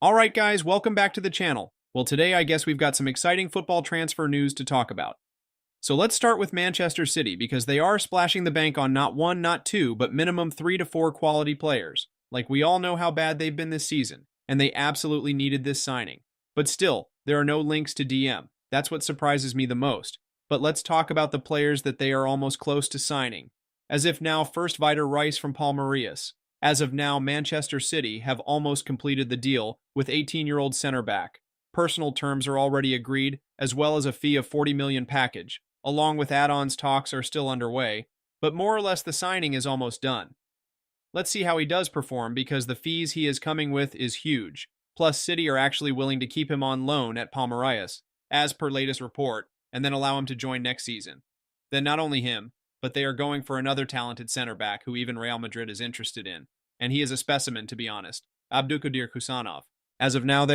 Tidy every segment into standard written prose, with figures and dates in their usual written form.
Alright guys, welcome back to the channel. Well, today I guess we've got some exciting football transfer news to talk about. So let's start with Manchester City because they are splashing the bank on not one, not two, but minimum 3 to 4 quality players. Like, we all know how bad they've been this season, and they absolutely needed this signing. But still, there are no links to DM. That's what surprises me the most. But let's talk about the players that they are almost close to signing. As if now, first Vitor Rice from Palmeiras. As of now, Manchester City have almost completed the deal with 18-year-old center back. Personal terms are already agreed, as well as a fee of 40 million package. Along with add-ons, talks are still underway, but more or less the signing is almost done. Let's see how he does perform because the fees he is coming with is huge. Plus, City are actually willing to keep him on loan at Palmeiras, as per latest report, and then allow him to join next season. Then not only him, but they are going for another talented center back who even Real Madrid is interested in. And he is a specimen, to be honest. Abdulkadir Kusanov. As of now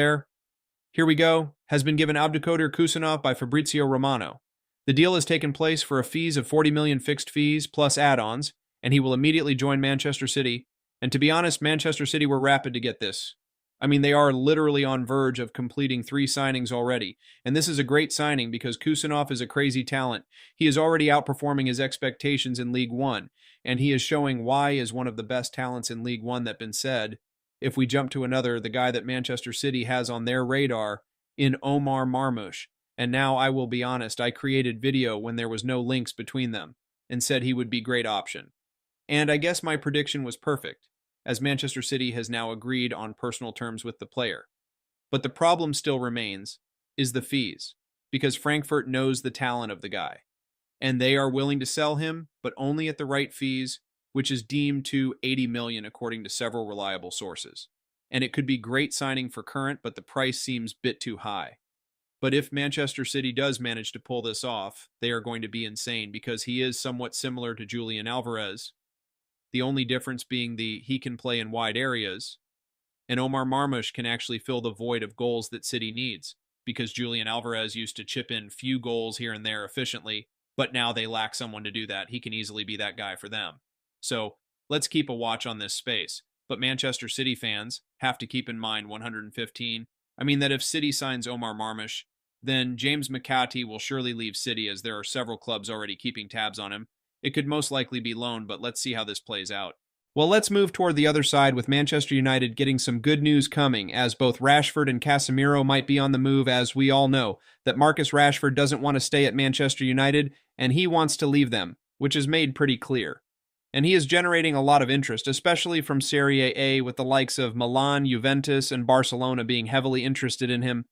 here we go, has been given Abdulkadir Kusanov by Fabrizio Romano. The deal has taken place for a fees of 40 million fixed fees plus add-ons, and he will immediately join Manchester City. And to be honest, Manchester City were rapid to get this. I mean, they are literally on verge of completing 3 signings already. And this is a great signing because Kusanov is a crazy talent. He is already outperforming his expectations in League One, and he is showing why is one of the best talents in League One that been said. If we jump to another, the guy that Manchester City has on their radar in Omar Marmoush. And now I will be honest, I created video when there was no links between them and said he would be great option. And I guess my prediction was perfect, as Manchester City has now agreed on personal terms with the player. But the problem still remains, is the fees, because Frankfurt knows the talent of the guy. And they are willing to sell him, but only at the right fees, which is deemed to 80 million according to several reliable sources. And it could be great signing for current, but the price seems a bit too high. But if Manchester City does manage to pull this off, they are going to be insane because he is somewhat similar to Julian Alvarez. The only difference being he can play in wide areas, and Omar Marmoush can actually fill the void of goals that City needs, because Julian Alvarez used to chip in few goals here and there efficiently, but now they lack someone to do that. He can easily be that guy for them. So let's keep a watch on this space. But Manchester City fans have to keep in mind 115. I mean that if City signs Omar Marmoush, then James McCarthy will surely leave City as there are several clubs already keeping tabs on him. It could most likely be loaned, but let's see how this plays out. Well, let's move toward the other side with Manchester United getting some good news coming, as both Rashford and Casemiro might be on the move, as we all know that Marcus Rashford doesn't want to stay at Manchester United, and he wants to leave them, which is made pretty clear. And he is generating a lot of interest, especially from Serie A, with the likes of Milan, Juventus, and Barcelona being heavily interested in him,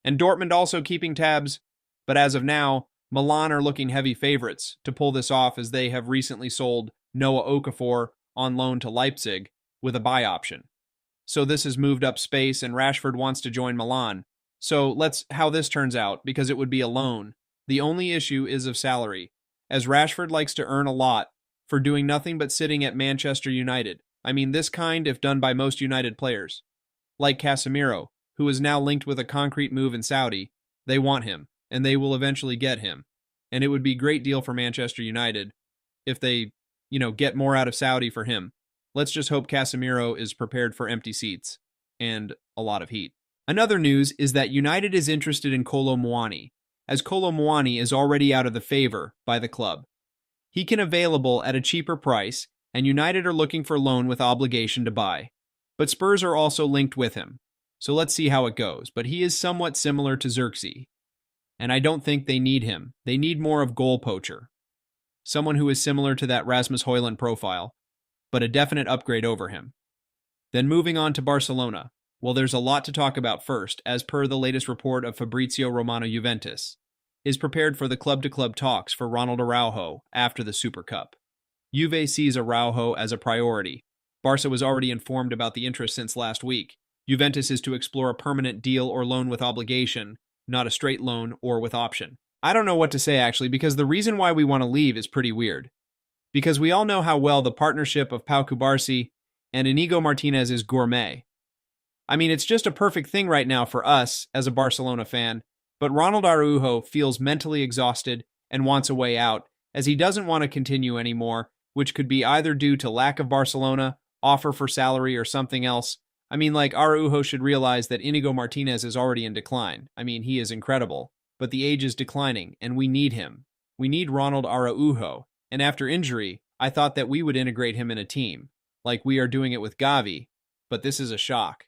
and Dortmund also keeping tabs, but as of now, Milan are looking heavy favorites to pull this off as they have recently sold Noah Okafor on loan to Leipzig with a buy option. So this has moved up space and Rashford wants to join Milan. So let's how this turns out because it would be a loan. The only issue is of salary, as Rashford likes to earn a lot for doing nothing but sitting at Manchester United. I mean this kind if done by most United players. Like Casemiro, who is now linked with a concrete move in Saudi, they want him. And they will eventually get him. And it would be a great deal for Manchester United if they, get more out of Saudi for him. Let's just hope Casemiro is prepared for empty seats and a lot of heat. Another news is that United is interested in Kolo Muani, as Kolo Muani is already out of the favor by the club. He can available at a cheaper price, and United are looking for loan with obligation to buy. But Spurs are also linked with him. So let's see how it goes. But he is somewhat similar to Xerxes. And I don't think they need him. They need more of goal poacher. Someone who is similar to that Rasmus Højlund profile, but a definite upgrade over him. Then moving on to Barcelona. Well, there's a lot to talk about first, as per the latest report of Fabrizio Romano. Juventus is prepared for the club-to-club talks for Ronald Araujo after the Super Cup. Juve sees Araujo as a priority. Barca was already informed about the interest since last week. Juventus is to explore a permanent deal or loan with obligation, not a straight loan or with option. I don't know what to say actually, because the reason why we want to leave is pretty weird. Because we all know how well the partnership of Pau Cubarsí and Inigo Martinez is gourmet. I mean, it's just a perfect thing right now for us as a Barcelona fan, but Ronald Araujo feels mentally exhausted and wants a way out, as he doesn't want to continue anymore, which could be either due to lack of Barcelona, offer for salary, or something else. I mean, like, Araujo should realize that Inigo Martinez is already in decline. I mean, he is incredible, but the age is declining, and we need him. We need Ronald Araujo, and after injury, I thought that we would integrate him in a team, like we are doing it with Gavi, but this is a shock.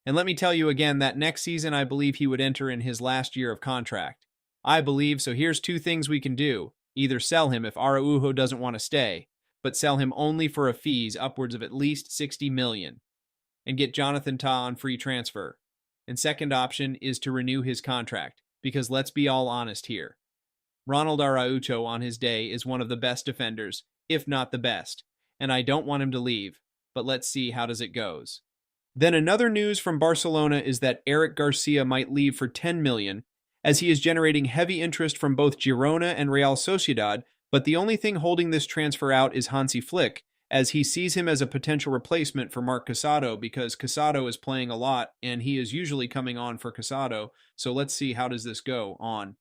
And let me tell you again that next season I believe he would enter in his last year of contract. I believe, so here's two things we can do. Either sell him if Araujo doesn't want to stay, but sell him only for a fees upwards of at least 60 million, and get Jonathan Tah on free transfer. And second option is to renew his contract, because let's be all honest here. Ronald Araujo on his day is one of the best defenders, if not the best, and I don't want him to leave, but let's see how does it goes. Then another news from Barcelona is that Eric Garcia might leave for 10 million, as he is generating heavy interest from both Girona and Real Sociedad, but the only thing holding this transfer out is Hansi Flick, as he sees him as a potential replacement for Marc Casado because Casado is playing a lot and he is usually coming on for Casado, so let's see how does this go on.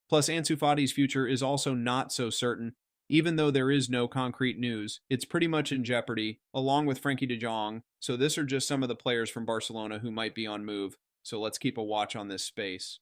Plus, Ansu Fati's future is also not so certain. Even though there is no concrete news, it's pretty much in jeopardy, along with Frenkie de Jong, so this are just some of the players from Barcelona who might be on move, so let's keep a watch on this space.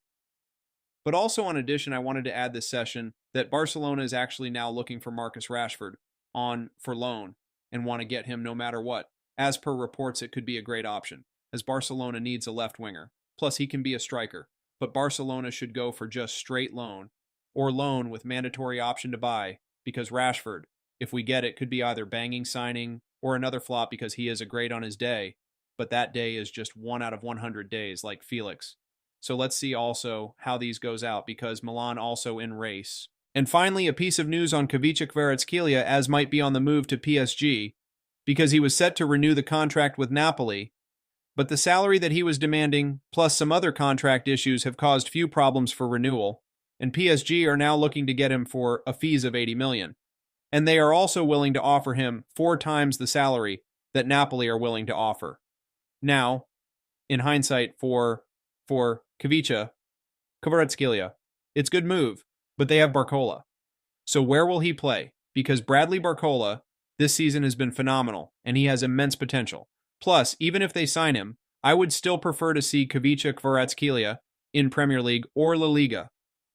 But also on addition, I wanted to add this session that Barcelona is actually now looking for Marcus Rashford on for loan and want to get him no matter what. As per reports, it could be a great option, as Barcelona needs a left winger. Plus, he can be a striker, but Barcelona should go for just straight loan, or loan with mandatory option to buy, because Rashford, if we get it, could be either banging signing or another flop because he is a great on his day, but that day is just 1 out of 100 days like Felix. So let's see also how these goes out because Milan also in race. And finally, a piece of news on Khvicha Kvaratskhelia as might be on the move to PSG because he was set to renew the contract with Napoli, but the salary that he was demanding plus some other contract issues have caused few problems for renewal, and PSG are now looking to get him for a fees of 80 million. And they are also willing to offer him 4 times the salary that Napoli are willing to offer. Now, in hindsight for Khvicha Kvaratskhelia, it's good move, but they have Barcola. So where will he play? Because Bradley Barcola this season has been phenomenal, and he has immense potential. Plus, even if they sign him, I would still prefer to see Khvicha Kvaratskhelia in Premier League or La Liga.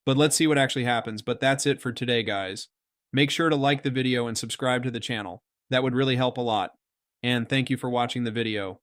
But let's see what actually happens. But that's it for today, guys. Make sure to like the video and subscribe to the channel. That would really help a lot. And thank you for watching the video.